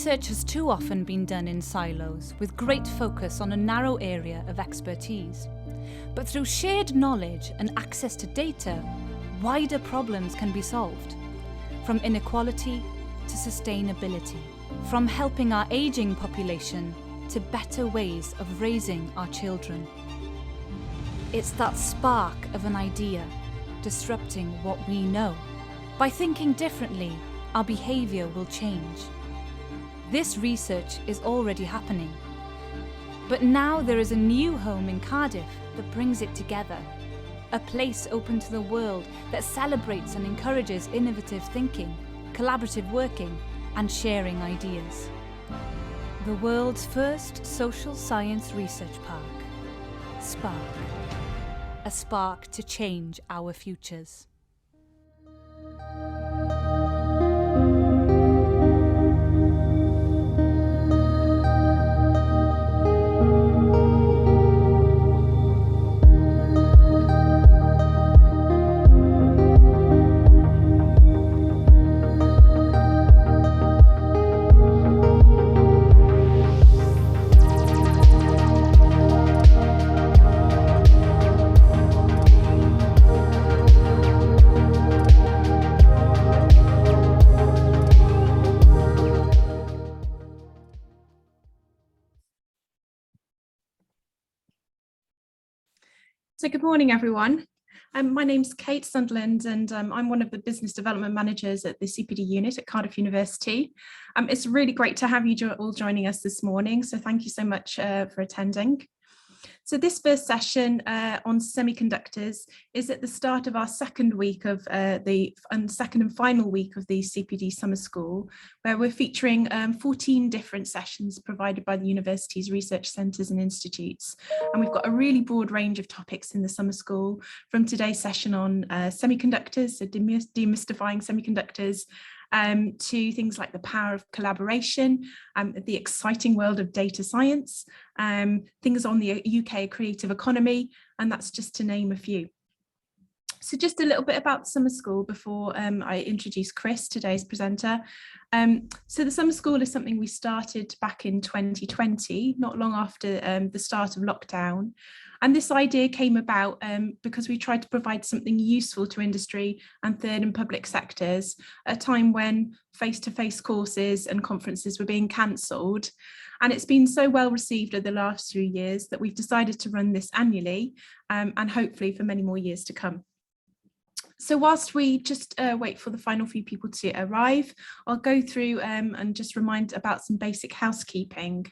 Research has too often been done in silos, with great focus on a narrow area of expertise. But through shared knowledge and access to data, wider problems can be solved. From inequality to sustainability, from helping our aging population to better ways of raising our children. It's that spark of an idea disrupting what we know. By thinking differently, our behaviour will change. This research is already happening. But now there is a new home in Cardiff that brings it together. A place open to the world that celebrates and encourages innovative thinking, collaborative working, and sharing ideas. The world's first social science research park. Spark. A spark to change our futures. So good morning, everyone. My name's Kate Sunderland, and I'm one of the business development managers at the CPD unit at Cardiff University. It's really great to have you all joining us this morning, so thank you so much for attending. So this first session on semiconductors is at the start of our second week of second and final week of the CPD Summer School, where we're featuring 14 different sessions provided by the university's research centres and institutes. And we've got a really broad range of topics in the summer school, from today's session on semiconductors, so demystifying semiconductors, to things like the power of collaboration, the exciting world of data science, things on the UK creative economy, and that's just to name a few. So just a little bit about Summer School before I introduce Chris, today's presenter. So the Summer School is something we started back in 2020, not long after the start of lockdown. And this idea came about because we tried to provide something useful to industry and third and public sectors at a time when face-to-face courses and conferences were being cancelled. And it's been so well received over the last few years that we've decided to run this annually and hopefully for many more years to come. So whilst we just wait for the final few people to arrive, I'll go through and just remind about some basic housekeeping.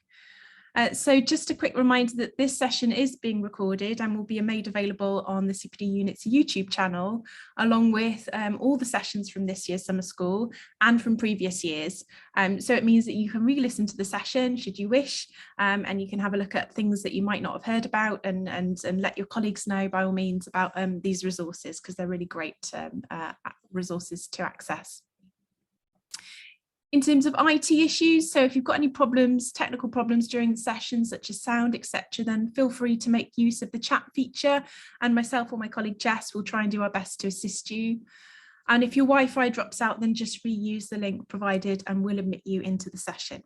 So just a quick reminder that this session is being recorded and will be made available on the CPD Unit's YouTube channel, along with all the sessions from this year's summer school and from previous years. So it means that you can re-listen to the session should you wish, and you can have a look at things that you might not have heard about and let your colleagues know by all means about these resources, because they're really great resources to access. In terms of IT issues, so if you've got any problems, technical problems during the session, such as sound, etc., then feel free to make use of the chat feature, and myself or my colleague Jess will try and do our best to assist you. And if your Wi-Fi drops out, then just reuse the link provided and we'll admit you into the session.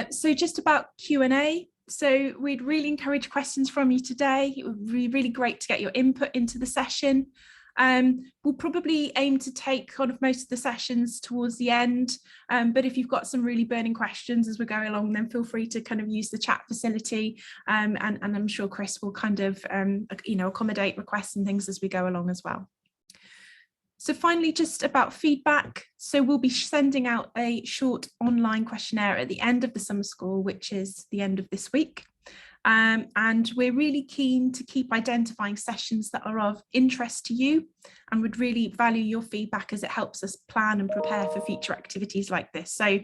So just about Q&A. So we'd really encourage questions from you today. It would be really great to get your input into the session. We'll probably aim to take kind of most of the sessions towards the end, but if you've got some really burning questions as we're going along, then feel free to kind of use the chat facility, and I'm sure Chris will kind of accommodate requests and things as we go along as well. So finally, just about feedback. So we'll be sending out a short online questionnaire at the end of the summer school, which is the end of this week. And we're really keen to keep identifying sessions that are of interest to you and would really value your feedback as it helps us plan and prepare for future activities like this. So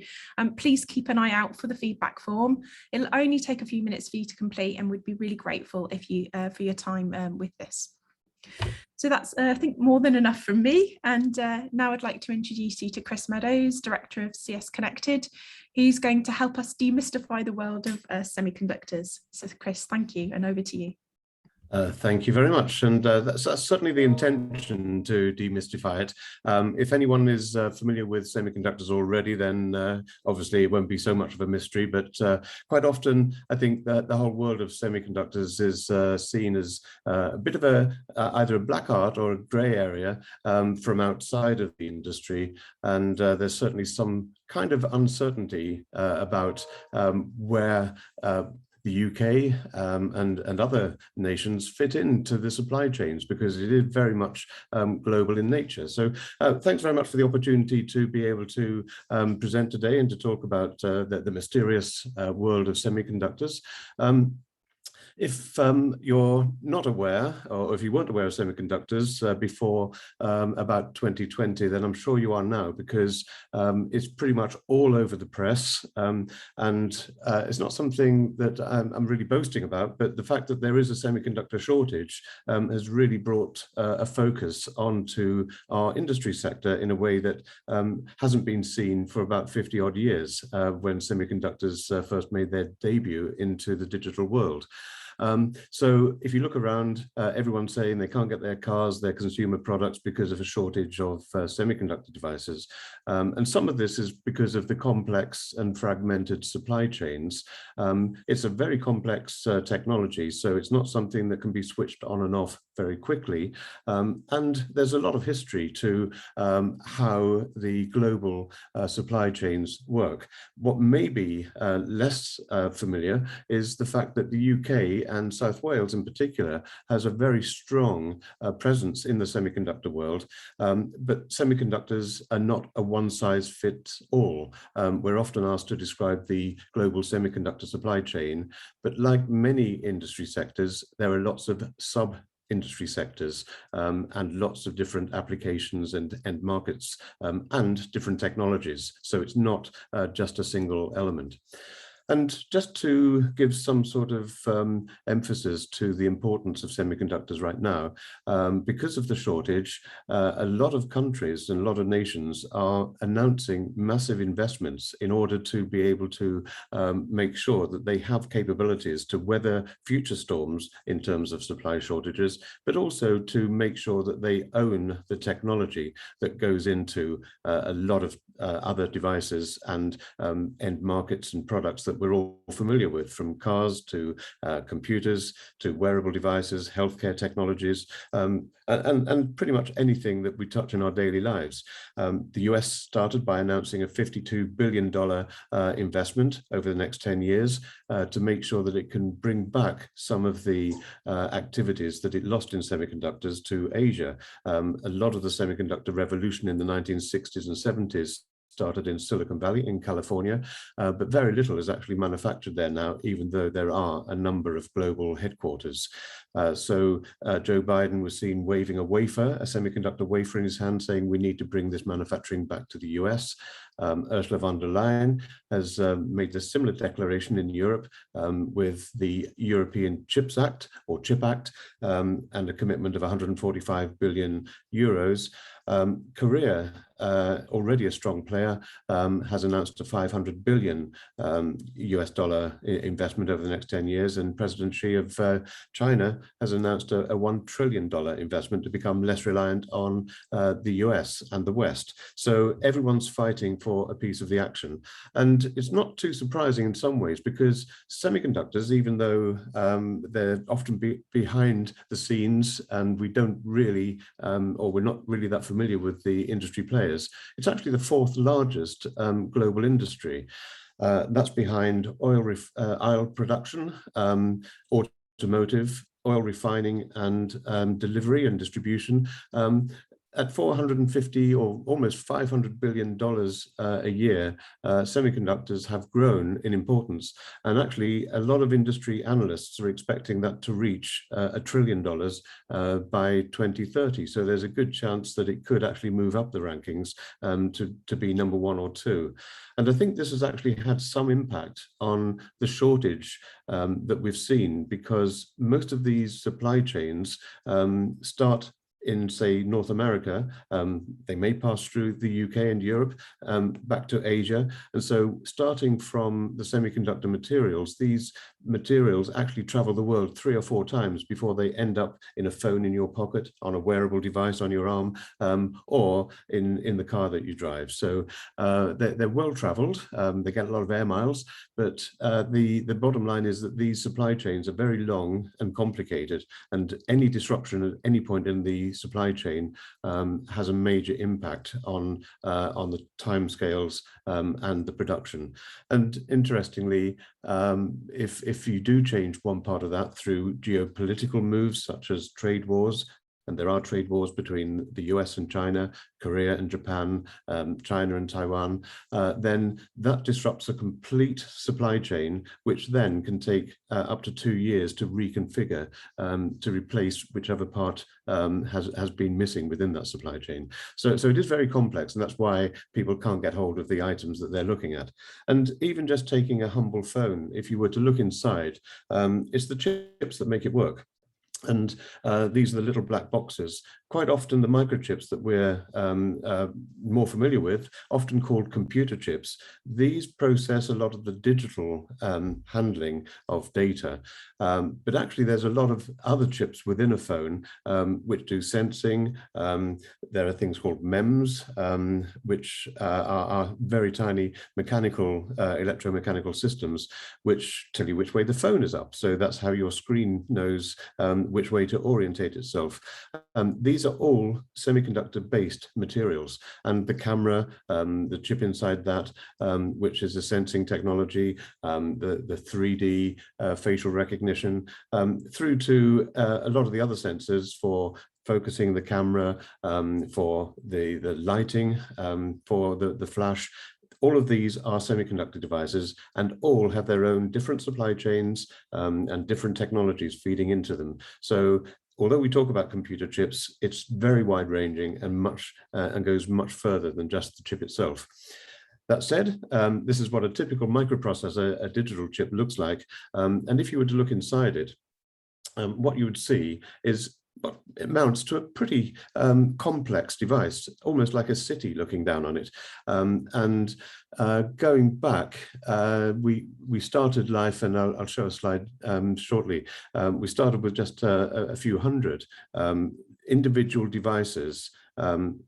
please keep an eye out for the feedback form. It'll only take a few minutes for you to complete, and we'd be really grateful if you for your time with this. So that's, I think, more than enough from me. And now I'd like to introduce you to Chris Meadows, Director of CSconnected. He's going to help us demystify the world of semiconductors. So Chris, thank you, and over to you. Thank you very much, and that's certainly the intention, to demystify it. If anyone is familiar with semiconductors already, then obviously it won't be so much of a mystery, but quite often I think that the whole world of semiconductors is seen as a bit of either a black art or a grey area from outside of the industry, and there's certainly some kind of uncertainty about where the UK and other nations fit into the supply chains, because it is very much global in nature. So thanks very much for the opportunity to be able to present today and to talk about the mysterious world of semiconductors. If you're not aware, or if you weren't aware of semiconductors before about 2020, then I'm sure you are now, because it's pretty much all over the press. And it's not something that I'm really boasting about, but the fact that there is a semiconductor shortage has really brought a focus onto our industry sector in a way that hasn't been seen for about 50 odd years, when semiconductors first made their debut into the digital world. So if you look around, everyone's saying they can't get their cars, their consumer products, because of a shortage of semiconductor devices. And some of this is because of the complex and fragmented supply chains. It's a very complex technology, so it's not something that can be switched on and off very quickly. And there's a lot of history to how the global supply chains work. What may be less familiar is the fact that the UK and South Wales in particular has a very strong presence in the semiconductor world, but semiconductors are not a one-size-fits-all. We're often asked to describe the global semiconductor supply chain, but like many industry sectors, there are lots of industry sectors and lots of different applications and markets and different technologies. So it's not just a single element. And just to give some sort of emphasis to the importance of semiconductors right now, because of the shortage, a lot of countries and a lot of nations are announcing massive investments in order to be able to make sure that they have capabilities to weather future storms in terms of supply shortages, but also to make sure that they own the technology that goes into a lot of other devices and end markets and products that we're all familiar with, from cars to computers to wearable devices, healthcare technologies, and pretty much anything that we touch in our daily lives. The US started by announcing a $52 billion investment over the next 10 years to make sure that it can bring back some of the activities that it lost in semiconductors to Asia. A lot of the semiconductor revolution in the 1960s and 70s started in Silicon Valley in California, but very little is actually manufactured there now, even though there are a number of global headquarters. So Joe Biden was seen waving a wafer, a semiconductor wafer in his hand, saying we need to bring this manufacturing back to the US. Ursula von der Leyen has made a similar declaration in Europe with the European Chips Act, or CHIP Act, and a commitment of 145 billion euros. Korea, already a strong player, has announced a 500 billion US dollar investment over the next 10 years, and President Xi of China has announced a $1 trillion investment to become less reliant on the US and the West. So everyone's fighting for a piece of the action. And it's not too surprising in some ways, because semiconductors, even though they're often behind the scenes and we don't really, or we're not really that familiar with the industry players, it's actually the fourth largest global industry. That's behind oil production, automotive, oil refining, and delivery and distribution. At $450 or almost $500 billion a year, semiconductors have grown in importance. And actually, a lot of industry analysts are expecting that to reach $1 trillion by 2030. So there's a good chance that it could actually move up the rankings to be number 1 or 2. And I think this has actually had some impact on the shortage that we've seen, because most of these supply chains start in, say, North America, they may pass through the UK and Europe, back to Asia. And so starting from the semiconductor materials, these materials actually travel the world 3 or 4 times before they end up in a phone in your pocket, on a wearable device on your arm, or in the car that you drive. So they're well traveled, they get a lot of air miles, but the bottom line is that these supply chains are very long and complicated, and any disruption at any point in the supply chain has a major impact on the timescales and the production. And interestingly, if you do change one part of that through geopolitical moves such as trade wars, and there are trade wars between the US and China, Korea and Japan, China and Taiwan, then that disrupts a complete supply chain, which then can take up to 2 years to reconfigure, to replace whichever part has been missing within that supply chain. So it is very complex, and that's why people can't get hold of the items that they're looking at. And even just taking a humble phone, if you were to look inside, it's the chips that make it work. And these are the little black boxes. Quite often the microchips that we're more familiar with, often called computer chips, these process a lot of the digital handling of data. But actually there's a lot of other chips within a phone which do sensing. There are things called MEMS, which are very tiny mechanical, electromechanical systems, which tell you which way the phone is up. So that's how your screen knows which way to orientate itself. These are all semiconductor-based materials, and the camera, the chip inside that, which is a sensing technology, the 3D facial recognition, through to a lot of the other sensors for focusing the camera, for the lighting, for the flash. All of these are semiconductor devices, and all have their own different supply chains and different technologies feeding into them. So although we talk about computer chips, it's very wide-ranging and goes much further than just the chip itself. That said, this is what a typical microprocessor, a digital chip, looks like. And if you were to look inside it, what you would see is what it amounts to a pretty complex device, almost like a city looking down on it. And going back, we started life, and I'll show a slide shortly. We started with just a few hundred individual devices,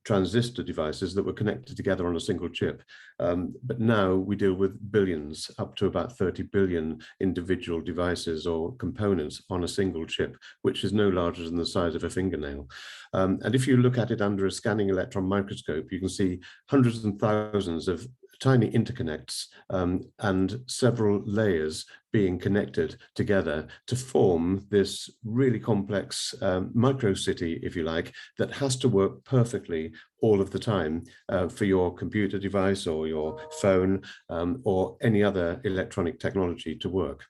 transistor devices that were connected together on a single chip. But now we deal with billions, up to about 30 billion individual devices or components on a single chip, which is no larger than the size of a fingernail. And if you look at it under a scanning electron microscope, you can see hundreds and thousands of tiny interconnects and several layers being connected together to form this really complex micro city, if you like, that has to work perfectly all of the time for your computer device or your phone or any other electronic technology to work.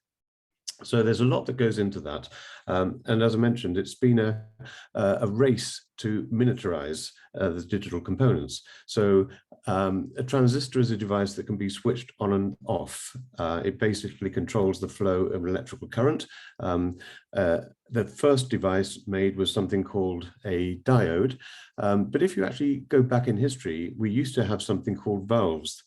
So there's a lot that goes into that. And as I mentioned, it's been a race to miniaturize the digital components. So a transistor is a device that can be switched on and off. It basically controls the flow of electrical current. The first device made was something called a diode. But if you actually go back in history, we used to have something called valves,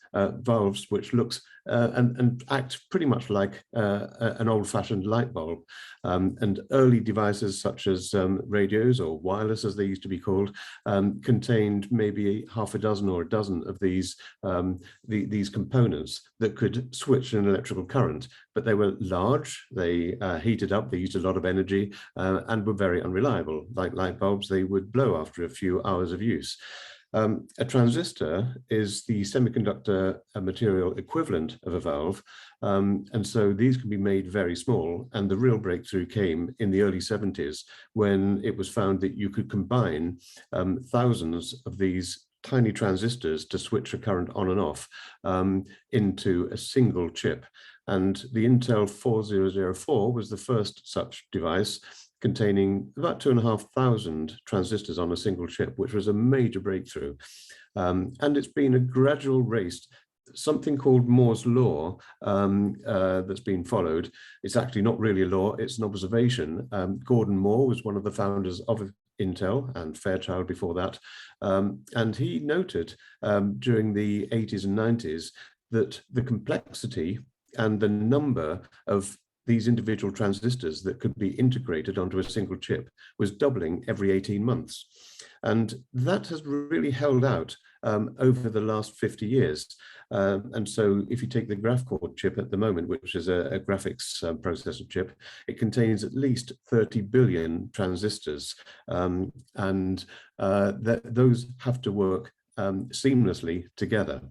which looks and act pretty much like an old-fashioned light bulb. And early devices such as radios, or wireless as they used to be called, contained maybe half a dozen or a dozen of these components that could switch an electrical current. But they were large, they heated up, they used a lot of energy, and were very unreliable. Like light bulbs, they would blow after a few hours of use. A transistor is the semiconductor material equivalent of a valve, and so these can be made very small. And the real breakthrough came in the early 70s, when it was found that you could combine thousands of these tiny transistors to switch a current on and off into a single chip. And the Intel 4004 was the first such device, containing about 2,500 transistors on a single chip, which was a major breakthrough. And it's been a gradual race, something called Moore's law that's been followed. It's actually not really a law, it's an observation. Gordon Moore was one of the founders of Intel and Fairchild before that. And he noted during the 80s and 90s that the complexity and the number of these individual transistors that could be integrated onto a single chip was doubling every 18 months. And that has really held out over the last 50 years. And so if you take the graph core chip at the moment, which is a graphics processor chip, it contains at least 30 billion transistors. And those have to work seamlessly together.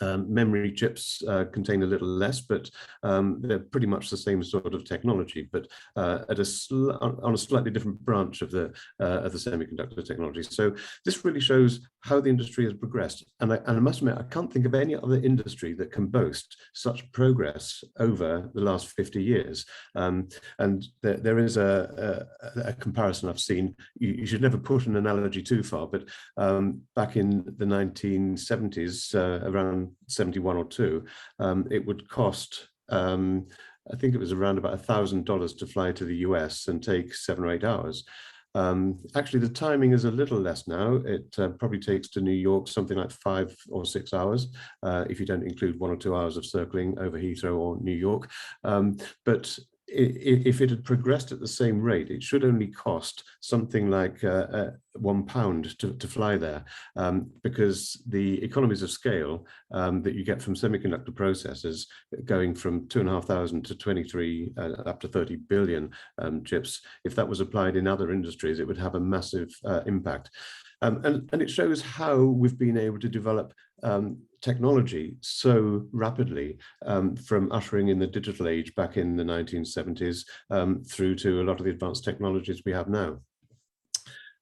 Memory chips contain a little less, but they're pretty much the same sort of technology, but on a slightly different branch of the semiconductor technology. So this really shows how the industry has progressed. And I must admit, I can't think of any other industry that can boast such progress over the last 50 years. And there is a comparison I've seen. You should never push an analogy too far, but back in the 1970s, around 71 or 2, it would cost, I think it was around about $1,000 to fly to the US and take 7 or 8 hours. Actually, the timing is a little less now. It probably takes to New York something like 5 or 6 hours, if you don't include 1 or 2 hours of circling over Heathrow or New York. But if it had progressed at the same rate, it should only cost something like £1 to fly there, because the economies of scale that you get from semiconductor processors going from 2,500 to 23 up to 30 billion chips, if that was applied in other industries, it would have a massive impact. And it shows how we've been able to develop technology so rapidly, from ushering in the digital age back in the 1970s through to a lot of the advanced technologies we have now.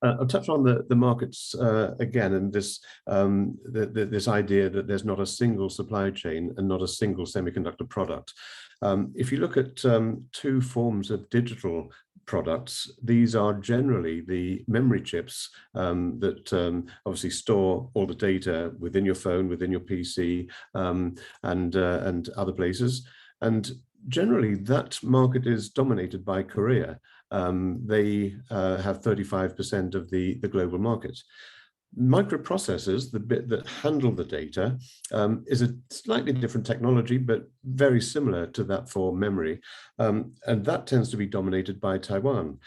I'll touch on the markets again, and this idea that there's not a single supply chain and not a single semiconductor product. If you look at 2 forms of digital products, these are generally the memory chips that obviously store all the data within your phone, within your PC, and other places. And generally, that market is dominated by Korea. They have 35% of the global market. Microprocessors, the bit that handle the data, is a slightly different technology, but very similar to that for memory. And that tends to be dominated by Taiwan.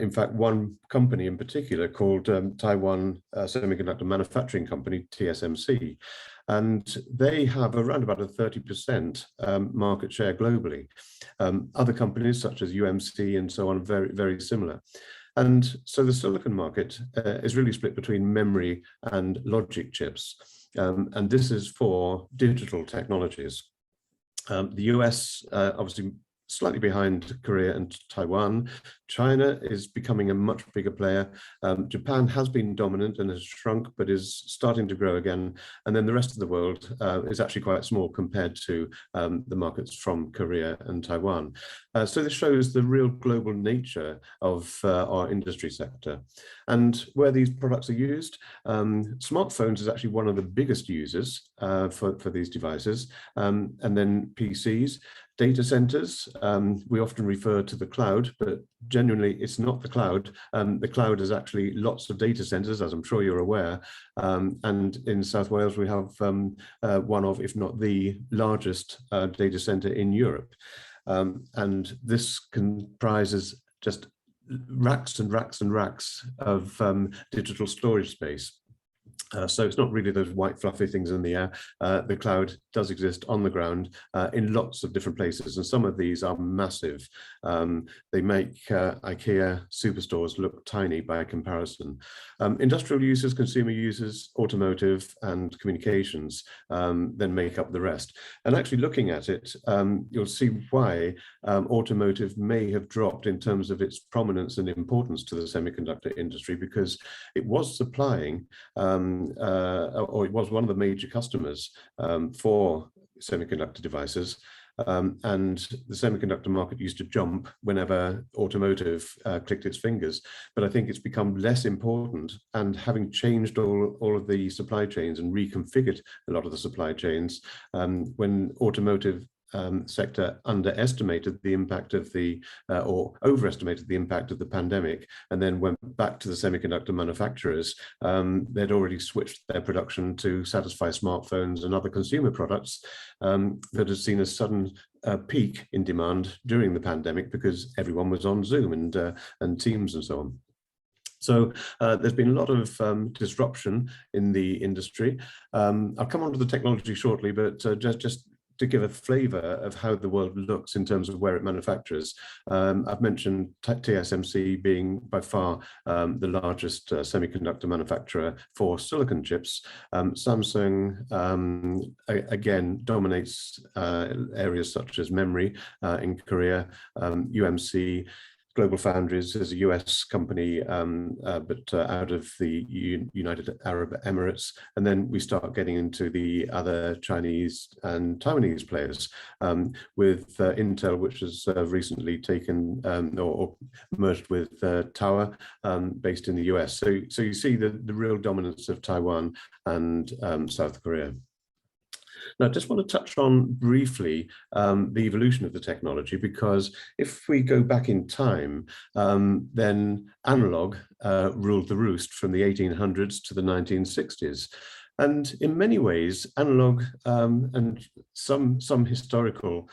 In fact, one company in particular called Taiwan Semiconductor Manufacturing Company, TSMC, and they have around about a 30% market share globally. Other companies such as UMC and so on, very, very similar. And so the silicon market is really split between memory and logic chips. And this is for digital technologies. The US, obviously slightly behind Korea and Taiwan. China is becoming a much bigger player. Japan has been dominant and has shrunk, but is starting to grow again. And then the rest of the world is actually quite small compared to the markets from Korea and Taiwan. So this shows the real global nature of our industry sector. And where these products are used, smartphones is actually one of the biggest users for these devices, and then PCs. Data centers, we often refer to the cloud, but genuinely it's not the cloud. The cloud is actually lots of data centers, as I'm sure you're aware. And in South Wales, we have one of, if not the largest data center in Europe. And this comprises just racks and racks and racks of digital storage space. So it's not really those white fluffy things in the air. The cloud does exist on the ground in lots of different places, and some of these are massive. They make IKEA superstores look tiny by comparison. Industrial users, consumer users, automotive and communications then make up the rest. And actually looking at it, you'll see why automotive may have dropped in terms of its prominence and importance to the semiconductor industry, because it was supplying or it was one of the major customers for semiconductor devices. And the semiconductor market used to jump whenever automotive clicked its fingers. But I think it's become less important, and having changed all of the supply chains and reconfigured a lot of the supply chains, when automotive sector underestimated the impact of or overestimated the impact of the pandemic, and then went back to the semiconductor manufacturers. They'd already switched their production to satisfy smartphones and other consumer products that had seen a sudden peak in demand during the pandemic because everyone was on Zoom and Teams and so on. So there's been a lot of disruption in the industry. I'll come on to the technology shortly, but just to give a flavour of how the world looks in terms of where it manufactures. I've mentioned TSMC being by far the largest semiconductor manufacturer for silicon chips. Samsung, again, dominates areas such as memory in Korea. UMC, Global Foundries is a US company, but out of the United Arab Emirates. And then we start getting into the other Chinese and Taiwanese players, with Intel, which has recently taken or merged with Tower, based in the US. So you see the real dominance of Taiwan and South Korea. Now, I just want to touch on briefly the evolution of the technology, because if we go back in time, then analog ruled the roost from the 1800s to the 1960s. And in many ways, analog, and some historical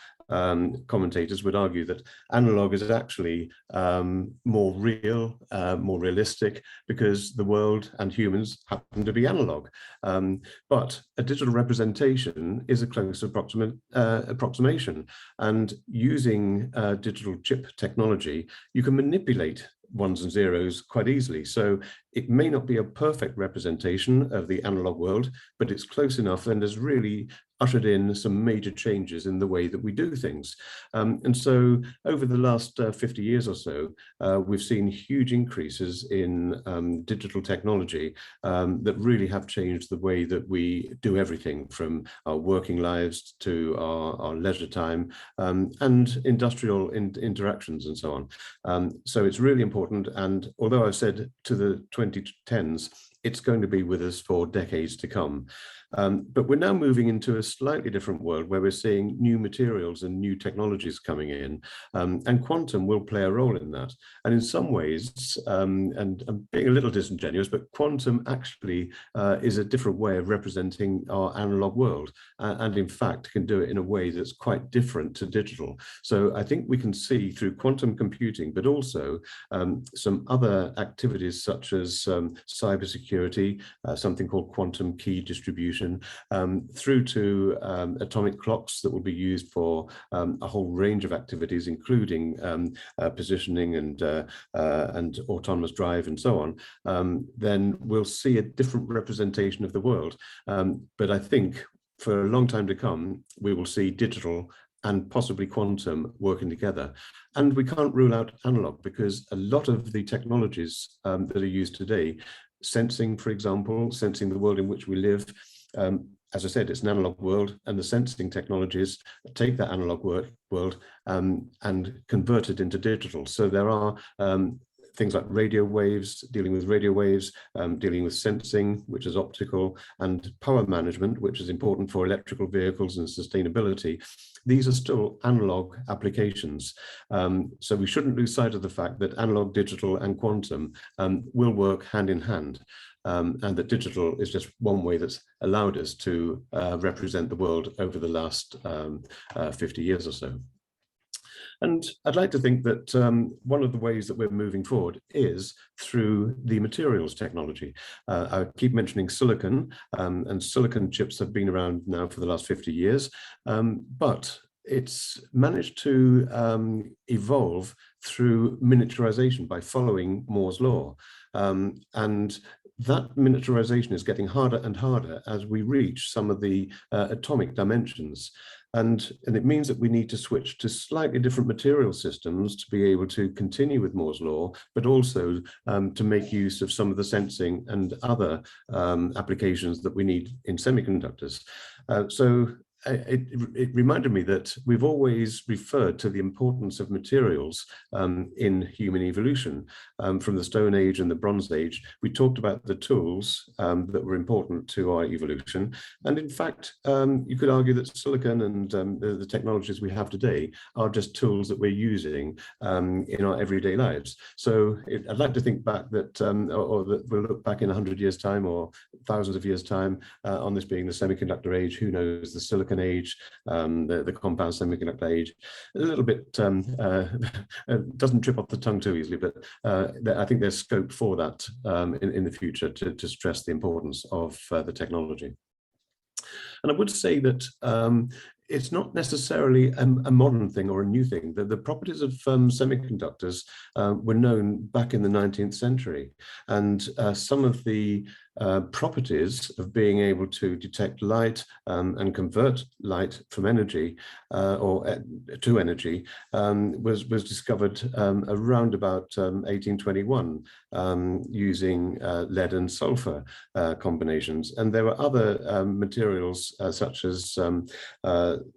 commentators would argue that analog is actually more real, more realistic, because the world and humans happen to be analog. But a digital representation is a close approximation. And using digital chip technology, you can manipulate ones and zeros quite easily. So it may not be a perfect representation of the analog world, but it's close enough and has really ushered in some major changes in the way that we do things. And so over the last 50 years or so, we've seen huge increases in digital technology that really have changed the way that we do everything, from our working lives to our leisure time, and industrial interactions and so on. So it's really important. And although I've said to the 2010s, it's going to be with us for decades to come. But we're now moving into a slightly different world where we're seeing new materials and new technologies coming in, and quantum will play a role in that. And in some ways, and I'm being a little disingenuous, but quantum actually is a different way of representing our analog world, and in fact can do it in a way that's quite different to digital. So I think we can see through quantum computing, but also some other activities such as cybersecurity, something called quantum key distribution, through to atomic clocks that will be used for a whole range of activities, including positioning and autonomous drive and so on. Then we'll see a different representation of the world. But I think for a long time to come, we will see digital and possibly quantum working together. And we can't rule out analog, because a lot of the technologies that are used today, sensing, for example, sensing the world in which we live, as I said, it's an analog world, and the sensing technologies take that analog world and convert it into digital. So there are things like radio waves, dealing with radio waves, dealing with sensing, which is optical, and power management, which is important for electrical vehicles and sustainability. These are still analog applications. So we shouldn't lose sight of the fact that analog, digital, and quantum will work hand in hand. And that digital is just one way that's allowed us to represent the world over the last 50 years or so. And I'd like to think that one of the ways that we're moving forward is through the materials technology. I keep mentioning silicon, and silicon chips have been around now for the last 50 years, but it's managed to evolve through miniaturization by following Moore's law. And that miniaturization is getting harder and harder as we reach some of the atomic dimensions. And it means that we need to switch to slightly different material systems to be able to continue with Moore's law, but also to make use of some of the sensing and other applications that we need in semiconductors. So it reminded me that we've always referred to the importance of materials in human evolution. From the Stone Age and the Bronze Age, we talked about the tools that were important to our evolution. And in fact, you could argue that silicon and the technologies we have today are just tools that we're using in our everyday lives. So I'd like to think back that, or that we'll look back in 100 years' time or thousands of years' time on this being the semiconductor age, who knows, the silicon age, the compound semiconductor age. A little bit doesn't trip off the tongue too easily, but I think there's scope for that in the future to stress the importance of the technology. And I would say that it's not necessarily a modern thing or a new thing. The properties of semiconductors were known back in the 19th century. And some of the properties of being able to detect light and convert light from energy or to energy was discovered around about 1821 using lead and sulfur combinations. And there were other materials such as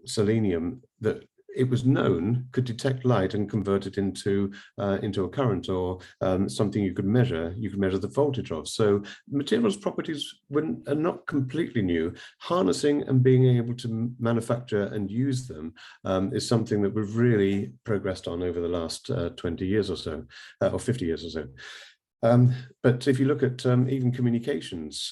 selenium that it was known could detect light and convert it into a current or something you could measure. You could measure the voltage of. So materials properties are not completely new. Harnessing and being able to manufacture and use them is something that we've really progressed on over the last 20 years or so, or 50 years or so. But if you look at even communications,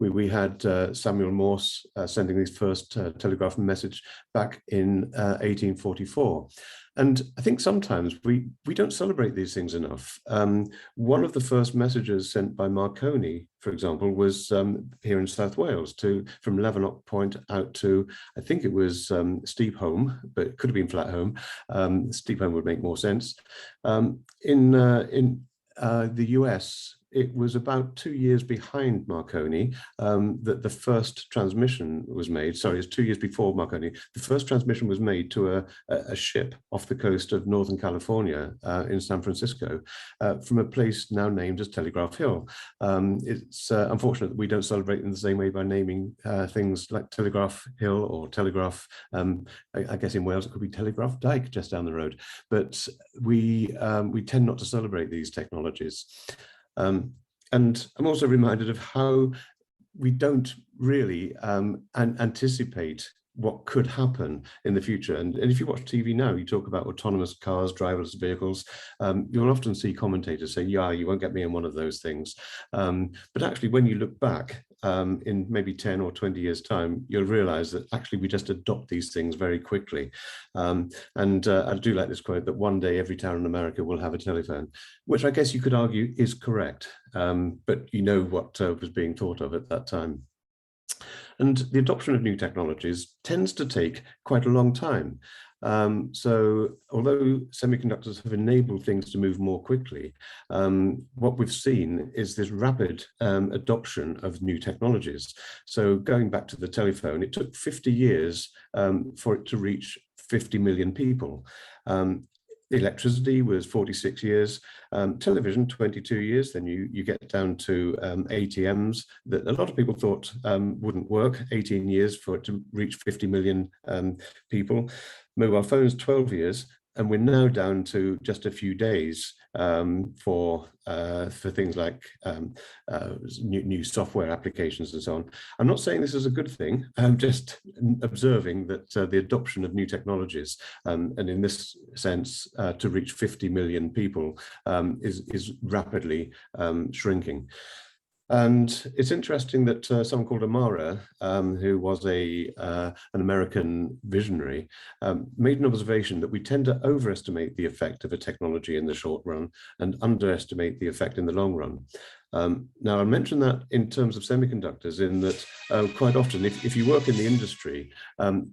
we had Samuel Morse sending his first telegraph message back in 1844. And I think sometimes we don't celebrate these things enough. One of the first messages sent by Marconi, for example, was here in South Wales from Levenok Point out to, I think it was Steepholm, but it could have been Flatholm. Steepholm would make more sense. In the US, it was about 2 years behind Marconi that the first transmission was made. Sorry, it's 2 years before Marconi. The first transmission was made to a ship off the coast of Northern California in San Francisco from a place now named as Telegraph Hill. It's unfortunate that we don't celebrate in the same way by naming things like Telegraph Hill or Telegraph, I guess in Wales it could be Telegraph Dyke just down the road. But we tend not to celebrate these technologies. And I'm also reminded of how we don't really anticipate what could happen in the future. And if you watch TV now, you talk about autonomous cars, driverless vehicles. You'll often see commentators say, yeah, you won't get me in one of those things. But actually, when you look back in maybe 10 or 20 years' time, you'll realize that actually we just adopt these things very quickly. And I do like this quote that one day every town in America will have a telephone, which I guess you could argue is correct. But you know what was being thought of at that time. And the adoption of new technologies tends to take quite a long time. So although semiconductors have enabled things to move more quickly, what we've seen is this rapid adoption of new technologies. So going back to the telephone, it took 50 years for it to reach 50 million people. Electricity was 46 years, television 22 years, then you get down to ATMs that a lot of people thought wouldn't work, 18 years for it to reach 50 million people. Mobile phones, 12 years, and we're now down to just a few days for things like new software applications and so on. I'm not saying this is a good thing. I'm just observing that the adoption of new technologies, and in this sense, to reach 50 million people is rapidly shrinking. And it's interesting that someone called Amara, who was an American visionary, made an observation that we tend to overestimate the effect of a technology in the short run and underestimate the effect in the long run. Now, I mention that in terms of semiconductors, in that quite often, if you work in the industry,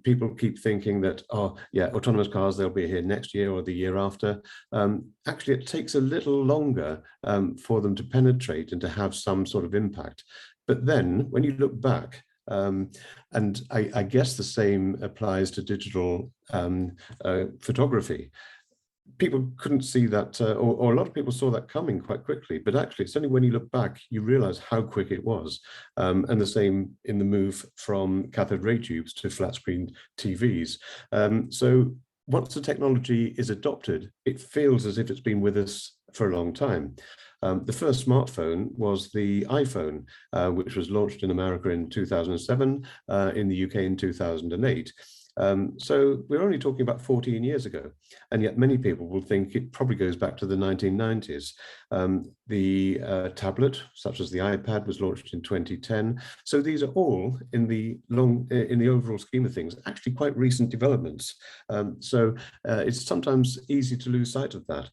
people keep thinking that, oh, yeah, autonomous cars, they'll be here next year or the year after. Actually, it takes a little longer for them to penetrate and to have some sort of impact. But then when you look back, and I guess the same applies to digital photography, people couldn't see that, or a lot of people saw that coming quite quickly, but actually it's only when you look back, you realize how quick it was. And the same in the move from cathode ray tubes to flat screen TVs. So once the technology is adopted, it feels as if it's been with us for a long time. The first smartphone was the iPhone, which was launched in America in 2007, in the UK in 2008. So we're only talking about 14 years ago, and yet many people will think it probably goes back to the 1990s. The tablet, such as the iPad, was launched in 2010. So these are all in the overall scheme of things, actually quite recent developments. So it's sometimes easy to lose sight of that.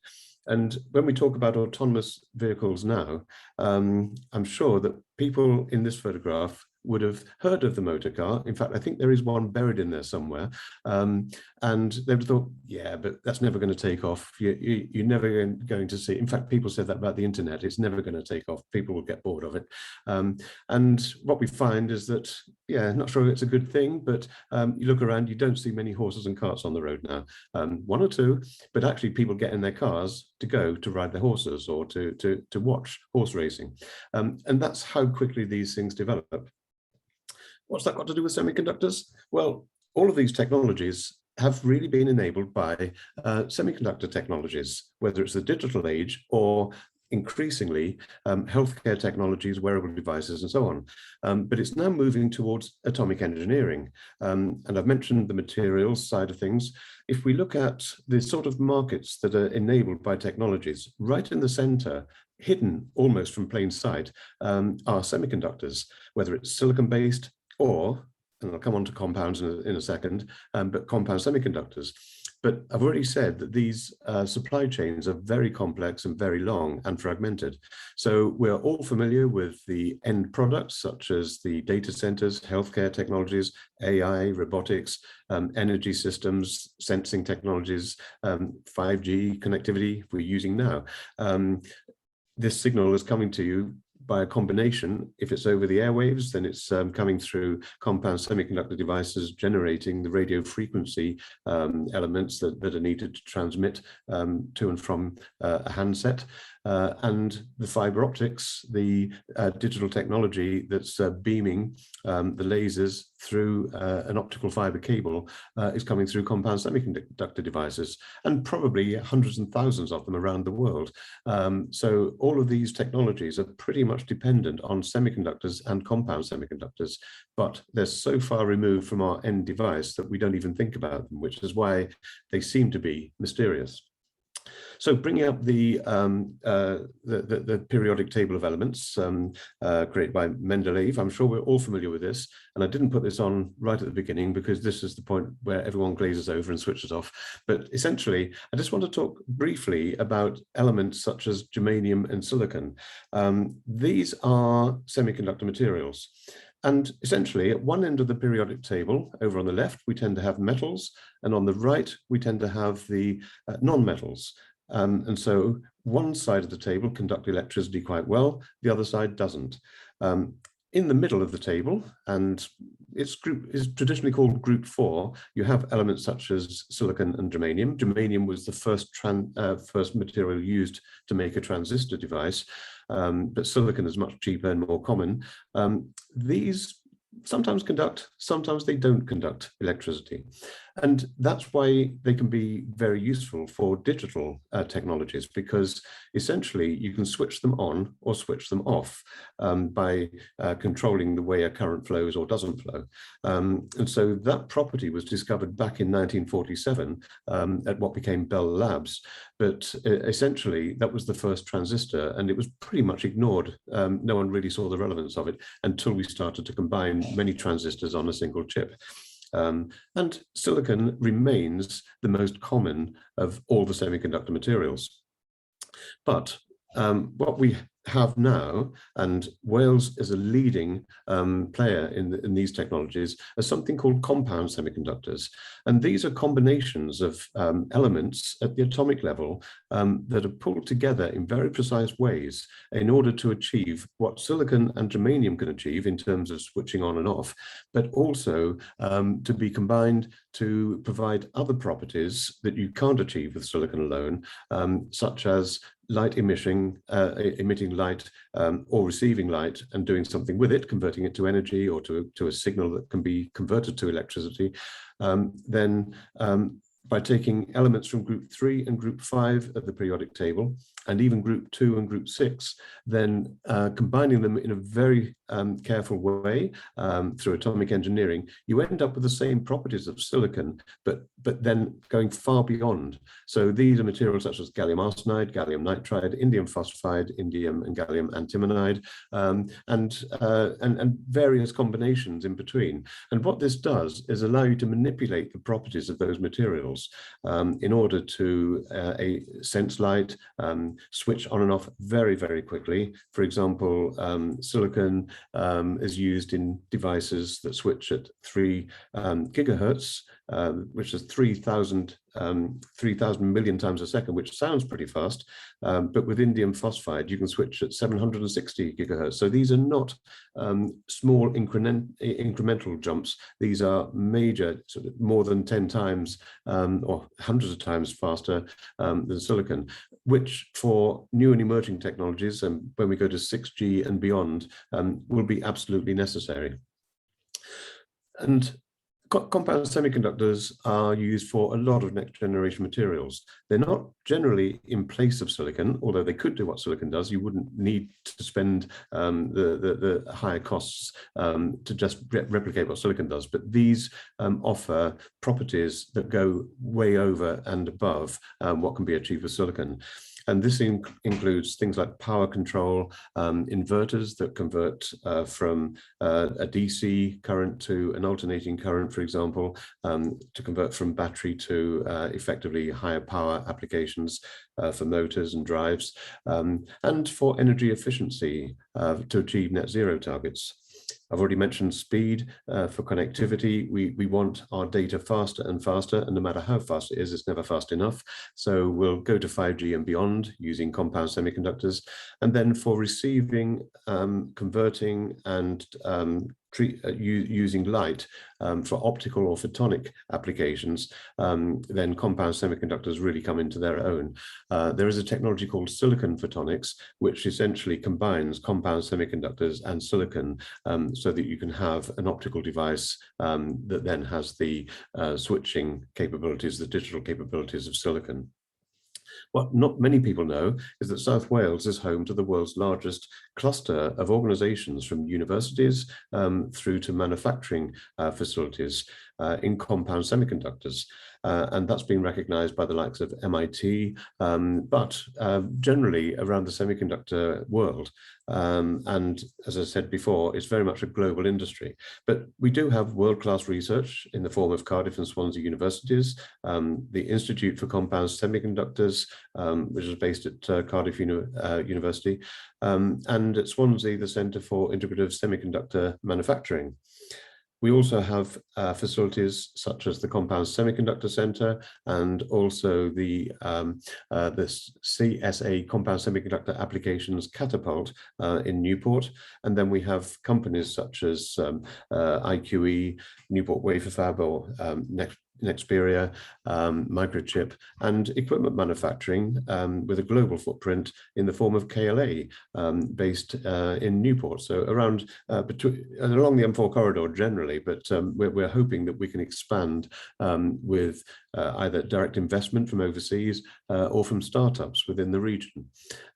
And when we talk about autonomous vehicles now, I'm sure that people in this photograph would have heard of the motor car. In fact, I think there is one buried in there somewhere. And they would have thought, yeah, but that's never going to take off. You're never going to see. In fact, people said that about the internet. It's never going to take off. People will get bored of it. And what we find is that, yeah, not sure it's a good thing, but you look around, you don't see many horses and carts on the road now. One or two, but actually people get in their cars to go to ride their horses or to watch horse racing. And that's how quickly these things develop. What's that got to do with semiconductors? Well, all of these technologies have really been enabled by semiconductor technologies, whether it's the digital age or increasingly healthcare technologies, wearable devices, and so on. But it's now moving towards atomic engineering. And I've mentioned the materials side of things. If we look at the sort of markets that are enabled by technologies, right in the center, hidden almost from plain sight, are semiconductors, whether it's silicon-based or, and I'll come on to compounds in a second, but compound semiconductors. But I've already said that these supply chains are very complex and very long and fragmented. So we're all familiar with the end products, such as the data centers, healthcare technologies, AI, robotics, energy systems, sensing technologies, 5G connectivity we're using now. This signal is coming to you by a combination. If it's over the airwaves, then it's coming through compound semiconductor devices generating the radio frequency elements that are needed to transmit to and from a handset. And the fiber optics, the digital technology that's beaming the lasers through an optical fiber cable is coming through compound semiconductor devices, and probably hundreds and thousands of them around the world. So all of these technologies are pretty much dependent on semiconductors and compound semiconductors, but they're so far removed from our end device that we don't even think about them, which is why they seem to be mysterious. So bringing up the periodic table of elements created by Mendeleev, I'm sure we're all familiar with this, and I didn't put this on right at the beginning because this is the point where everyone glazes over and switches off. But essentially, I just want to talk briefly about elements such as germanium and silicon. These are semiconductor materials. And essentially, at one end of the periodic table, over on the left, we tend to have metals, and on the right, we tend to have the non-metals. And so one side of the table conducts electricity quite well, the other side doesn't. In the middle of the table, and its group is traditionally called group 4, you have elements such as silicon and germanium. Germanium was the first material used to make a transistor device, but silicon is much cheaper and more common. These sometimes conduct, sometimes they don't conduct electricity. And that's why they can be very useful for digital technologies, because essentially you can switch them on or switch them off by controlling the way a current flows or doesn't flow. And so that property was discovered back in 1947 at what became Bell Labs. But essentially that was the first transistor, and it was pretty much ignored. No one really saw the relevance of it until we started to combine many transistors on a single chip. And silicon remains the most common of all the semiconductor materials. But what we have now, and Wales is a leading player in these technologies, are something called compound semiconductors. And these are combinations of elements at the atomic level that are pulled together in very precise ways in order to achieve what silicon and germanium can achieve in terms of switching on and off, but also to be combined to provide other properties that you can't achieve with silicon alone, such as light emitting light or receiving light and doing something with it, converting it to energy or to a signal that can be converted to electricity, then by taking elements from group 3 and group 5 of the periodic table, and even group 2 and group 6, then combining them in a very careful way through atomic engineering, you end up with the same properties of silicon, but then going far beyond. So these are materials such as gallium arsenide, gallium nitride, indium phosphide, indium and gallium antimonide, and various combinations in between. And what this does is allow you to manipulate the properties of those materials in order to sense light, switch on and off very, very quickly. For example, silicon is used in devices that switch at 3 gigahertz, which is 3,000 million times a second, which sounds pretty fast, but with indium phosphide, you can switch at 760 gigahertz. So these are not small incremental jumps. These are major, sort of more than 10 times or hundreds of times faster than silicon, which for new and emerging technologies, and when we go to 6G and beyond, will be absolutely necessary. And compound semiconductors are used for a lot of next generation materials. They're not generally in place of silicon, although they could do what silicon does. You wouldn't need to spend the higher costs to just replicate what silicon does. But these offer properties that go way over and above what can be achieved with silicon. And this includes things like power control, inverters that convert from a DC current to an alternating current, for example, to convert from battery to effectively higher power applications for motors and drives, and for energy efficiency to achieve net zero targets. I've already mentioned speed for connectivity. We want our data faster and faster, and no matter how fast it is, it's never fast enough. So we'll go to 5G and beyond using compound semiconductors. And then for receiving, converting, and using light for optical or photonic applications, then compound semiconductors really come into their own. There is a technology called silicon photonics, which essentially combines compound semiconductors and silicon so that you can have an optical device that then has the switching capabilities, the digital capabilities of silicon. What not many people know is that South Wales is home to the world's largest cluster of organisations, from universities through to manufacturing facilities in compound semiconductors. And that's been recognised by the likes of MIT, but generally around the semiconductor world. And as I said before, it's very much a global industry. But we do have world-class research in the form of Cardiff and Swansea universities, the Institute for Compound Semiconductors, which is based at Cardiff University, and at Swansea, the Centre for Integrative Semiconductor Manufacturing. We also have facilities such as the Compound Semiconductor Centre and also the CSA Compound Semiconductor Applications Catapult in Newport. And then we have companies such as IQE, Newport Wafer Fab, or Nexperia, Microchip, and equipment manufacturing with a global footprint in the form of KLA, based in Newport. So around along the M4 corridor generally, but we're hoping that we can expand with either direct investment from overseas or from startups within the region.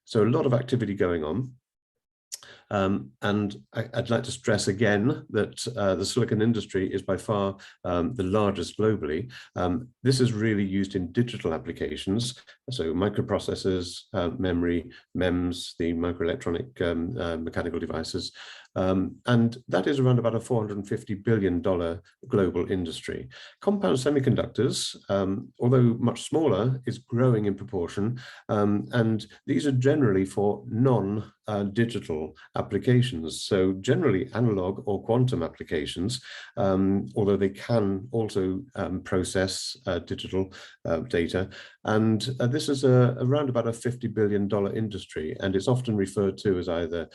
So a lot of activity going on. And I'd like to stress again that the silicon industry is by far the largest globally. This is really used in digital applications, so microprocessors, memory, MEMS, the microelectronic mechanical devices, and that is around about a $450 billion global industry. Compound semiconductors, although much smaller, is growing in proportion, and these are generally for non-digital applications, so generally analog or quantum applications, although they can also process digital data. And this is around about a $50 billion industry, and it's often referred to as either,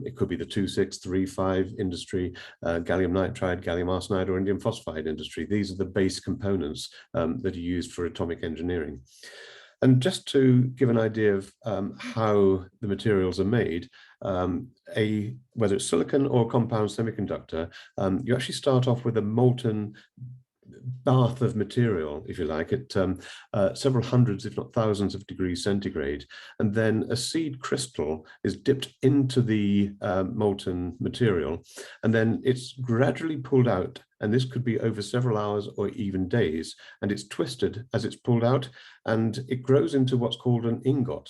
it could be the 2635 industry, gallium nitride, gallium arsenide, or indium phosphide industry. These are the base components that are used for atomic engineering. And just to give an idea of how the materials are made, whether it's silicon or compound semiconductor, you actually start off with a molten bath of material, if you like, at several hundreds, if not thousands of degrees centigrade. And then a seed crystal is dipped into the molten material, and then it's gradually pulled out. And this could be over several hours or even days. And it's twisted as it's pulled out, and it grows into what's called an ingot.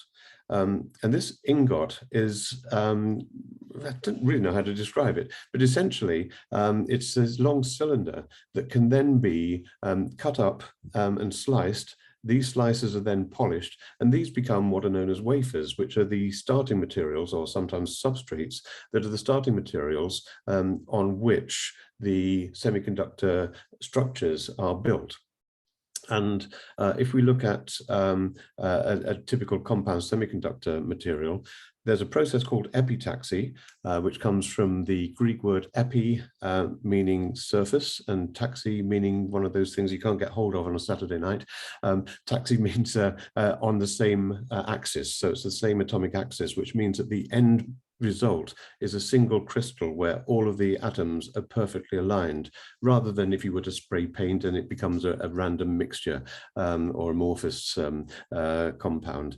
And this ingot is, I don't really know how to describe it, but essentially it's this long cylinder that can then be cut up and sliced. These slices are then polished, and these become what are known as wafers, which are the starting materials, or sometimes substrates, that are the starting materials on which the semiconductor structures are built. And if we look at a typical compound semiconductor material, there's a process called EPITAXY, which comes from the Greek word epi, meaning surface, and taxi meaning one of those things you can't get hold of on a Saturday night. Taxi means on the same axis, so it's the same atomic axis, which means that the end result is a single crystal where all of the atoms are perfectly aligned, rather than if you were to spray paint and it becomes a random mixture or amorphous compound.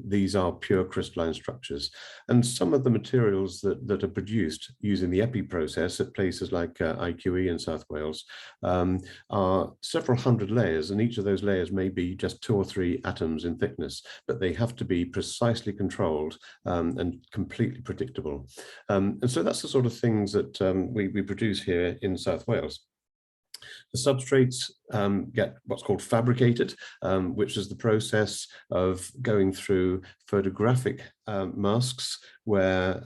These are pure crystalline structures. And some of the materials that are produced using the EPI process at places like IQE in South Wales are several hundred layers, and each of those layers may be just 2 or 3 atoms in thickness, but they have to be precisely controlled and completely predictable. And so that's the sort of things that we produce here in South Wales. The substrates get what's called fabricated, which is the process of going through photographic masks, where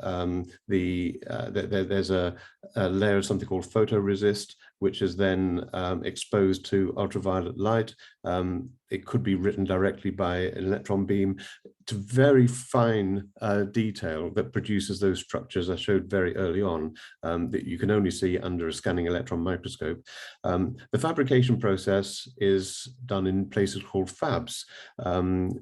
there's a layer of something called photoresist, which is then exposed to ultraviolet light. It could be written directly by an electron beam to very fine detail that produces those structures I showed very early on that you can only see under a scanning electron microscope. The fabrication process is done in places called fabs.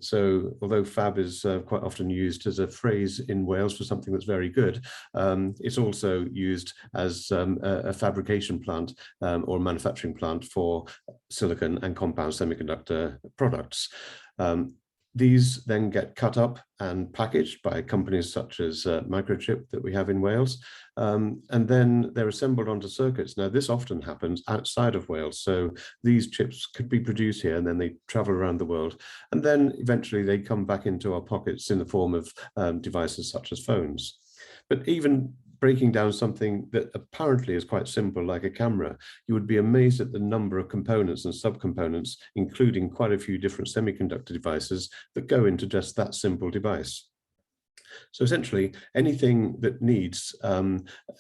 So although fab is quite often used as a phrase in Wales for something that's very good, it's also used as a fabrication plant or manufacturing plant for silicon and compound semiconductor products. These then get cut up and packaged by companies such as Microchip that we have in Wales, and then they're assembled onto circuits. Now, this often happens outside of Wales, so these chips could be produced here and then they travel around the world, and then eventually they come back into our pockets in the form of devices such as phones. But even breaking down something that apparently is quite simple, like a camera, you would be amazed at the number of components and subcomponents, including quite a few different semiconductor devices that go into just that simple device. So essentially, anything that needs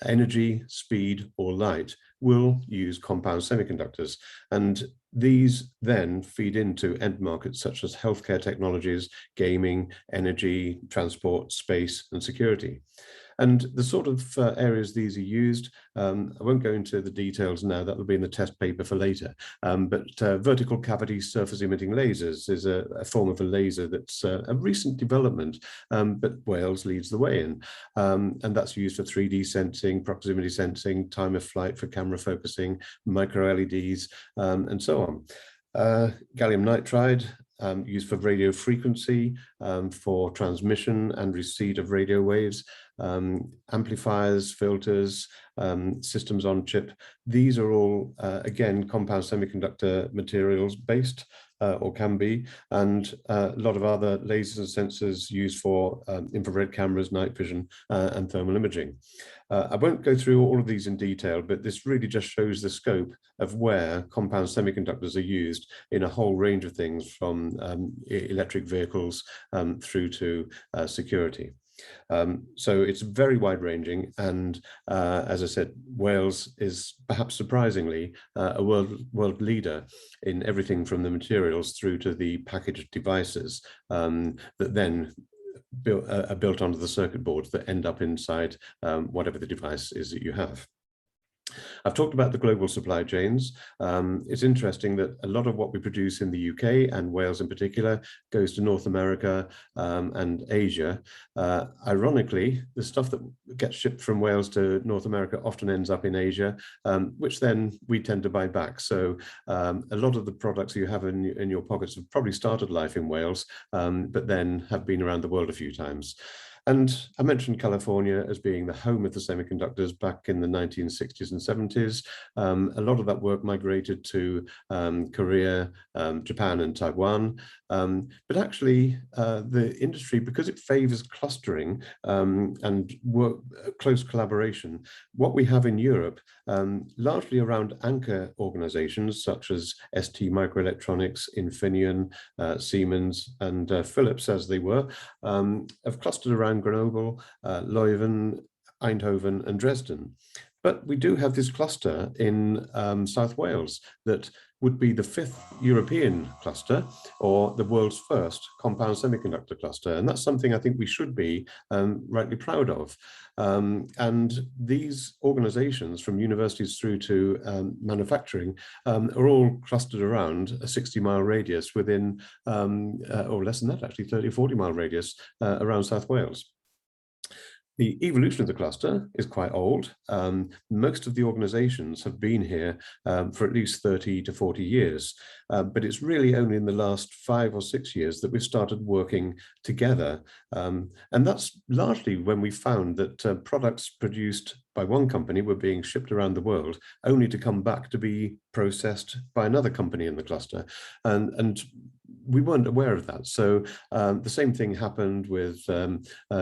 energy, speed, or light will use compound semiconductors. And these then feed into end markets such as healthcare technologies, gaming, energy, transport, space, and security. And the sort of areas these are used, I won't go into the details now, that will be in the test paper for later, but vertical cavity surface emitting lasers is a form of a laser that's a recent development, but Wales leads the way in. And that's used for 3D sensing, proximity sensing, time of flight for camera focusing, micro LEDs, and so on. Gallium nitride used for radio frequency, for transmission and receipt of radio waves, amplifiers, filters, systems on chip. These are all, again, compound semiconductor materials based, or can be, and a lot of other lasers and sensors used for infrared cameras, night vision, and thermal imaging. I won't go through all of these in detail, but this really just shows the scope of where compound semiconductors are used in a whole range of things, from electric vehicles through to security. So it's very wide-ranging, and as I said, Wales is perhaps surprisingly a world leader in everything from the materials through to the packaged devices that then are built onto the circuit boards that end up inside whatever the device is that you have. I've talked about the global supply chains. It's interesting that a lot of what we produce in the UK, and Wales in particular, goes to North America and Asia. Ironically, the stuff that gets shipped from Wales to North America often ends up in Asia, which then we tend to buy back. So a lot of the products you have in your pockets have probably started life in Wales, but then have been around the world a few times. And I mentioned California as being the home of the semiconductors back in the 1960s and 70s. A lot of that work migrated to Korea, Japan and Taiwan. But actually the industry, because it favors clustering and close collaboration, what we have in Europe, largely around anchor organizations such as ST Microelectronics, Infineon, Siemens and Philips, as they were, have clustered around Grenoble, Leuven, Eindhoven and Dresden. But we do have this cluster in South Wales that would be the 5th European cluster, or the world's first compound semiconductor cluster. And that's something I think we should be rightly proud of. And these organizations, from universities through to manufacturing, are all clustered around a 60-mile radius within, or less than that actually, 30 or 40-mile radius around South Wales. The evolution of the cluster is quite old. Most of the organizations have been here for at least 30 to 40 years, but it's really only in the last 5 or 6 years that we've started working together. And that's largely when we found that products produced by one company were being shipped around the world, only to come back to be processed by another company in the cluster. And we weren't aware of that. So the same thing happened with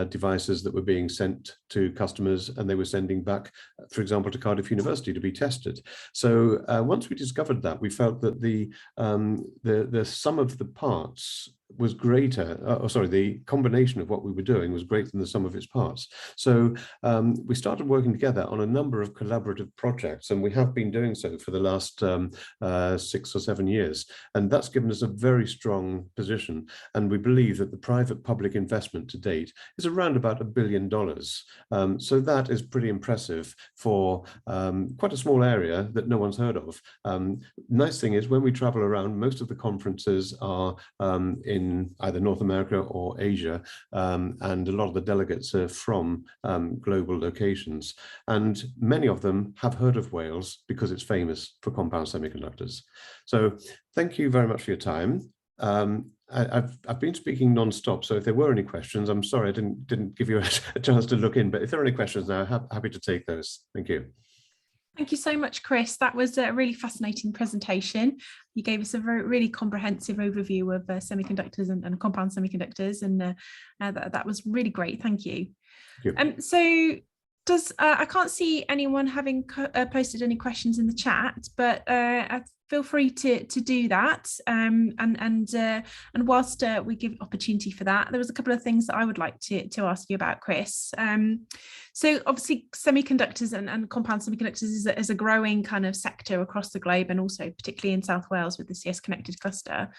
devices that were being sent to customers, and they were sending back, for example, to Cardiff University to be tested. So once we discovered that, we felt that the sum of the parts was greater, the combination of what we were doing was greater than the sum of its parts. So we started working together on a number of collaborative projects, and we have been doing so for the last 6 or 7 years. And that's given us a very strong position. And we believe that the private-public investment to date is around about $1 billion. So that is pretty impressive for quite a small area that no one's heard of. Nice thing is, when we travel around, most of the conferences are in either North America or Asia, and a lot of the delegates are from global locations, and many of them have heard of Wales because it's famous for compound semiconductors. So thank you very much for your time. I've been speaking non-stop, so if there were any questions, I'm sorry I didn't give you a chance to look in, but if there are any questions now, I'm happy to take those. Thank you. Thank you so much, Chris. That was a really fascinating presentation. You gave us a really comprehensive overview of semiconductors and compound semiconductors, and that was really great. Thank you. Thank you. So I can't see anyone having posted any questions in the chat, but feel free to do that. And whilst we give opportunity for that, there was a couple of things that I would like to ask you about, Chris. So obviously semiconductors and compound semiconductors is a growing kind of sector across the globe, and also particularly in South Wales with the CSconnected cluster.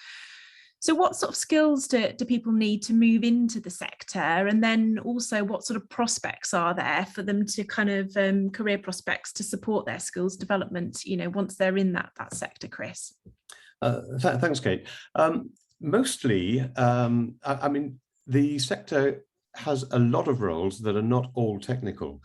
So what sort of skills do people need to move into the sector? And then also what sort of prospects are there for them to kind of career prospects to support their skills development, once they're in that sector, Chris? Thanks, Kate. Mostly, I mean, the sector has a lot of roles that are not all technical.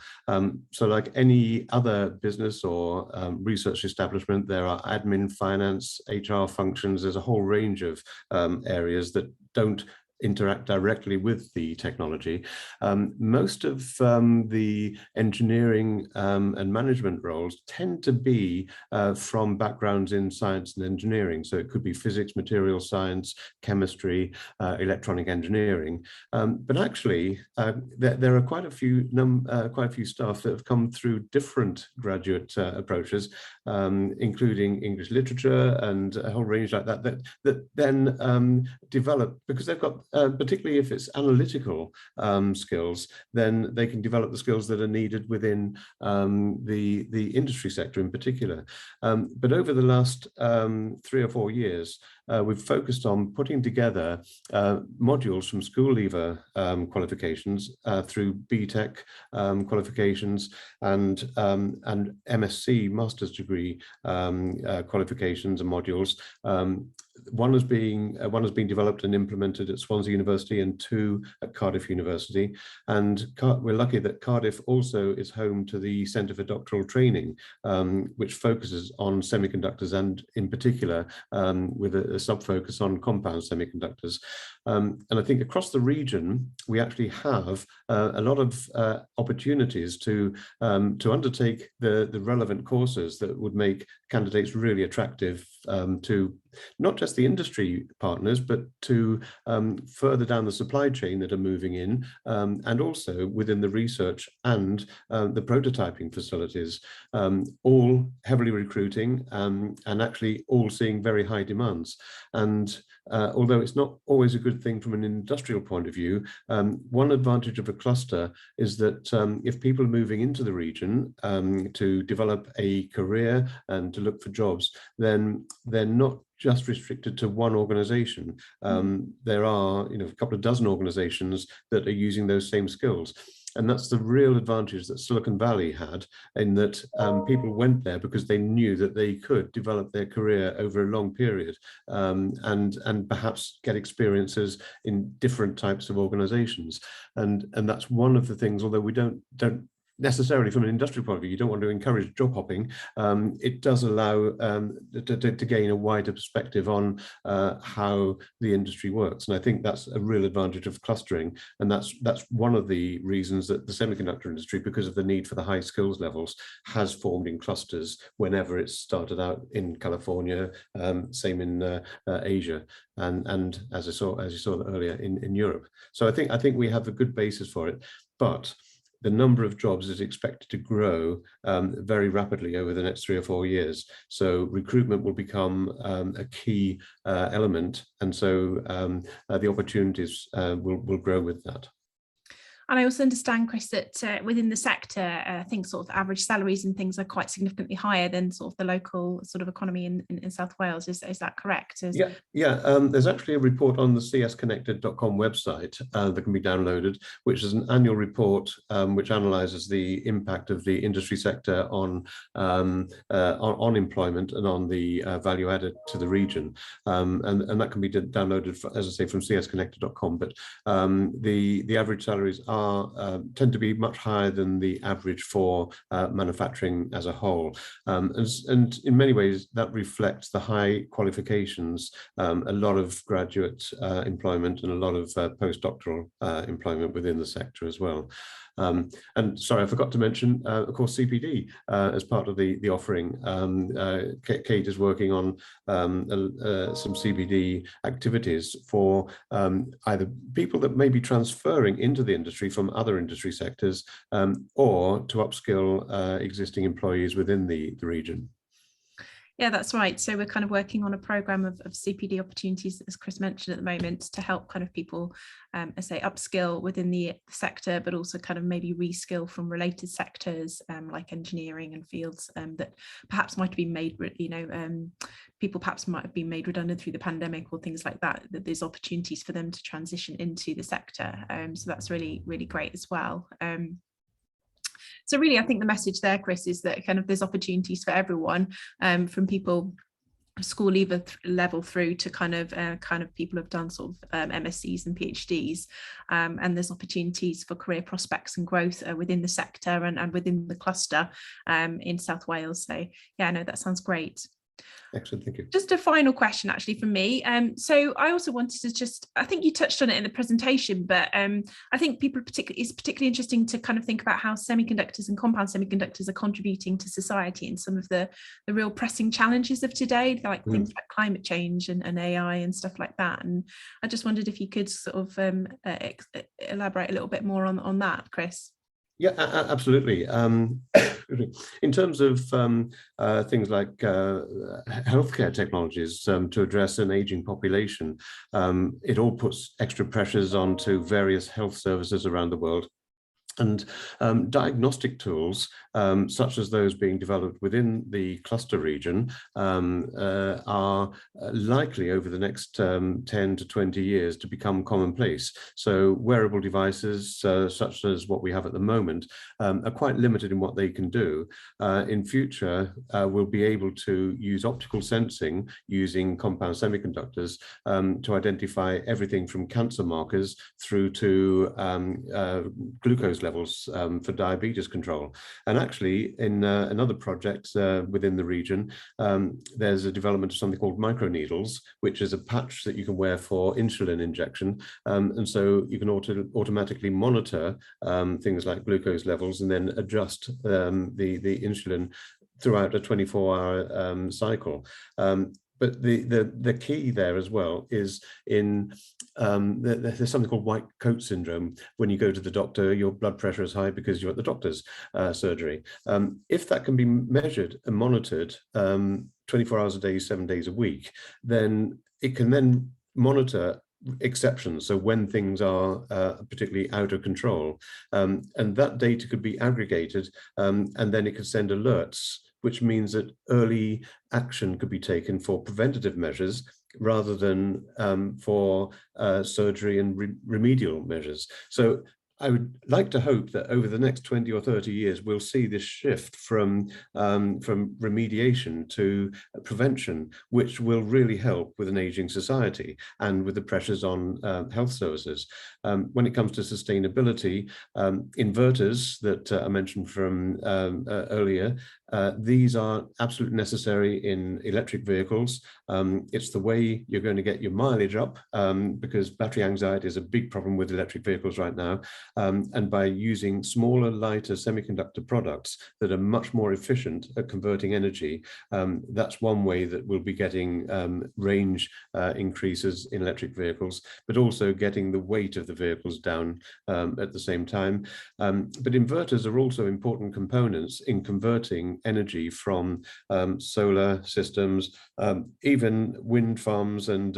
So like any other business or research establishment, there are admin, finance, HR functions. There's a whole range of areas that don't interact directly with the technology. Most of the engineering and management roles tend to be from backgrounds in science and engineering. So it could be physics, material science, chemistry, electronic engineering. But actually, there are quite a few staff that have come through different graduate approaches, including English literature and a whole range like that, that then develop, because they've got particularly if it's analytical skills, then they can develop the skills that are needed within the industry sector in particular. But over the last 3 or 4 years, we've focused on putting together modules from school leaver qualifications through BTEC qualifications and MSc master's degree qualifications and modules. One has been developed and implemented at Swansea University and 2 at Cardiff University. And we're lucky that Cardiff also is home to the Centre for Doctoral Training, which focuses on semiconductors and in particular with a sub-focus on compound semiconductors. And I think across the region, we actually have a lot of opportunities to undertake the relevant courses that would make candidates really attractive to not just the industry partners, but to further down the supply chain that are moving in, and also within the research and the prototyping facilities, all heavily recruiting and actually all seeing very high demands. And although it's not always a good thing from an industrial point of view, one advantage of a cluster is that if people are moving into the region to develop a career and to look for jobs, then they're not just restricted to one organization. There are, a couple of dozen organizations that are using those same skills. And that's the real advantage that Silicon Valley had, in that people went there because they knew that they could develop their career over a long period and perhaps get experiences in different types of organizations. And that's one of the things, although we don't necessarily from an industrial point of view, you don't want to encourage job hopping. It does allow to gain a wider perspective on how the industry works. And I think that's a real advantage of clustering. And that's one of the reasons that the semiconductor industry, because of the need for the high skills levels, has formed in clusters whenever it's started out in California, same in Asia, and as you saw earlier in Europe. So I think we have a good basis for it, but the number of jobs is expected to grow very rapidly over the next 3 or 4 years. So recruitment will become a key element. And so the opportunities will grow with that. And I also understand, Chris, that within the sector, I think sort of average salaries and things are quite significantly higher than sort of the local sort of economy in South Wales. Is that correct? Yeah. There's actually a report on the CSconnected.com website that can be downloaded, which is an annual report which analyses the impact of the industry sector on employment and on the value added to the region. And that can be downloaded, as I say, from CSconnected.com. But the average salaries tend to be much higher than the average for manufacturing as a whole. And in many ways, that reflects the high qualifications, a lot of graduate employment and a lot of postdoctoral employment within the sector as well. And sorry, I forgot to mention, of course, CPD as part of the offering. Kate is working on some CPD activities for either people that may be transferring into the industry from other industry sectors, or to upskill existing employees within the region. Yeah, that's right. So we're kind of working on a program of CPD opportunities, as Chris mentioned, at the moment, to help kind of people, I say, upskill within the sector, but also kind of maybe reskill from related sectors like engineering and fields that perhaps might have been made, people perhaps might have been made redundant through the pandemic or things like that, that there's opportunities for them to transition into the sector. So that's really, really great as well. So really, I think the message there, Chris, is that kind of there's opportunities for everyone, from people school level through to kind of people who've done sort of MScs and PhDs, and there's opportunities for career prospects and growth within the sector and within the cluster in South Wales. So yeah, no, that sounds great. Excellent, thank you. Just a final question actually for me. So I also wanted to I think you touched on it in the presentation, but I think it's particularly interesting to kind of think about how semiconductors and compound semiconductors are contributing to society and some of the real pressing challenges of today, like things like climate change and AI and stuff like that. And I just wondered if you could sort of elaborate a little bit more on that, Chris. Yeah, absolutely. In terms of things like healthcare technologies to address an aging population, it all puts extra pressures onto various health services around the world. And diagnostic tools, such as those being developed within the cluster region, are likely over the next 10 to 20 years to become commonplace. So wearable devices, such as what we have at the moment, are quite limited in what they can do. In future, we'll be able to use optical sensing using compound semiconductors to identify everything from cancer markers through to glucose levels for diabetes control. And actually, in another project within the region, there's a development of something called microneedles, which is a patch that you can wear for insulin injection. And so you can automatically monitor things like glucose levels and then adjust the insulin throughout a 24-hour cycle. But the key there as well is in there's something called white coat syndrome. When you go to the doctor, your blood pressure is high because you're at the doctor's surgery. If that can be measured and monitored 24 hours a day, 7 days a week, then it can then monitor exceptions, so when things are particularly out of control, and that data could be aggregated, and then it could send alerts, which means that early action could be taken for preventative measures rather than for surgery and remedial measures. So I would like to hope that over the next 20 or 30 years, we'll see this shift from remediation to prevention, which will really help with an aging society and with the pressures on health services. When it comes to sustainability, inverters that I mentioned from earlier, these are absolutely necessary in electric vehicles. It's the way you're going to get your mileage up, because battery anxiety is a big problem with electric vehicles right now. And by using smaller, lighter semiconductor products that are much more efficient at converting energy, that's one way that we'll be getting range increases in electric vehicles, but also getting the weight of the vehicles down at the same time. But inverters are also important components in converting energy from solar systems, even wind farms and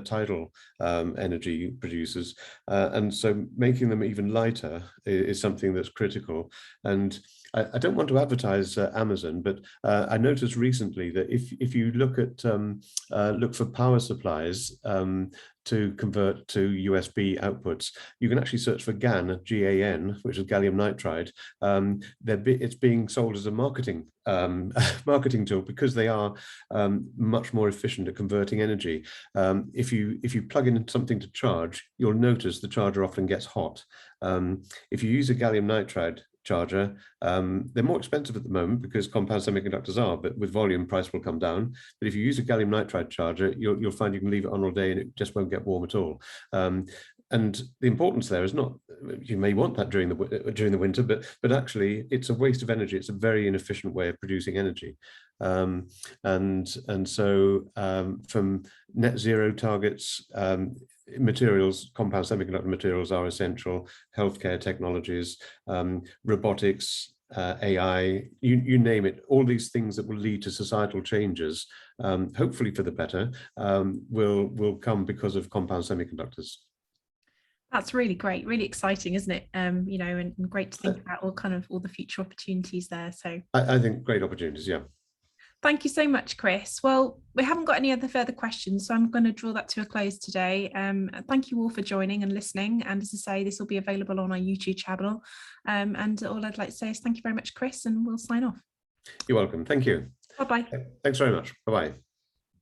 tidal energy producers. And so making them even lighter is something that's critical. And I don't want to advertise Amazon, but I noticed recently that if you look at look for power supplies to convert to USB outputs, you can actually search for GaN, G-A-N, which is gallium nitride. It's being sold as a marketing tool because they are much more efficient at converting energy. If you plug in something to charge, you'll notice the charger often gets hot. If you use a gallium nitride charger, they're more expensive at the moment because compound semiconductors are, but with volume, price will come down. But if you use a gallium nitride charger, you'll find you can leave it on all day and it just won't get warm at all. And the importance there is not, you may want that during the winter, but actually it's a waste of energy. It's a very inefficient way of producing energy. And so from net zero targets, materials, compound semiconductor materials are essential, healthcare technologies, robotics, AI, you name it, all these things that will lead to societal changes, hopefully for the better, will come because of compound semiconductors. That's really great, really exciting, isn't it? You know, and great to think about all the future opportunities there. So I think great opportunities, yeah. Thank you so much, Chris. Well, we haven't got any other further questions, so I'm going to draw that to a close today. Thank you all for joining and listening. And as I say, this will be available on our YouTube channel. And all I'd like to say is thank you very much, Chris, and we'll sign off. You're welcome. Thank you. Bye-bye. Thanks very much. Bye-bye.